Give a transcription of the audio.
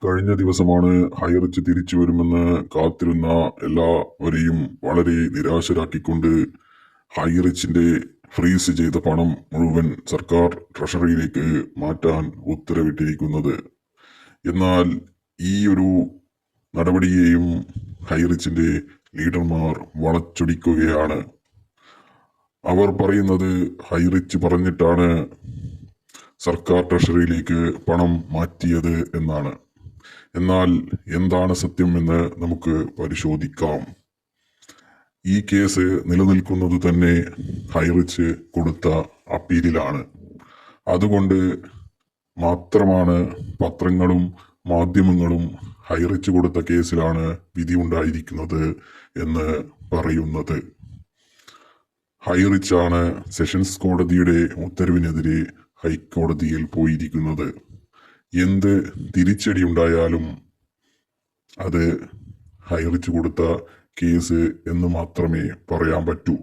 കഴിഞ്ഞ ദിവസമാണ് ഹൈറിച്ച് തിരിച്ചു വരുമെന്ന് കാത്തിരുന്ന എല്ലാവരെയും വളരെ നിരാശരാക്കിക്കൊണ്ട് ഹൈറിച്ചിന്റെ ഫ്രീസ് ചെയ്ത പണം മുഴുവൻ സർക്കാർ ട്രഷറിയിലേക്ക് മാറ്റാൻ ഉത്തരവിട്ടിരിക്കുന്നത്. എന്നാൽ ഈ ഒരു നടപടിയെയും ഹൈറിച്ചിന്റെ ലീഡർമാർ വളച്ചൊടിക്കുകയാണ്. അവർ പറയുന്നത് ഹൈറിച്ച് പറഞ്ഞിട്ടാണ് സർക്കാർ ട്രഷറിയിലേക്ക് പണം മാറ്റിയത് എന്നാണ്. എന്നാൽ എന്താണ് സത്യം എന്ന് നമുക്ക് പരിശോധിക്കാം. ഈ കേസ് നിലനിൽക്കുന്നത് തന്നെ ഹൈറിച്ച് കൊടുത്ത അപ്പീലിലാണ്. അതുകൊണ്ട് മാത്രമാണ് പത്രങ്ങളും മാധ്യമങ്ങളും ഹൈറിച്ച് കൊടുത്ത കേസിലാണ് വിധി ഉണ്ടായിരിക്കുന്നത് എന്ന് പറയുന്നത്. ഹൈറിച്ചാണ് സെഷൻസ് കോടതിയുടെ ഉത്തരവിനെതിരെ ഹൈക്കോടതിയിൽ പോയിരിക്കുന്നത്. എന്ത് തിരിച്ചടി ഉണ്ടായാലും അത് ഹൈറിച്ച് കൊടുത്ത കേസ് എന്ന് മാത്രമേ പറയാൻ പറ്റൂ.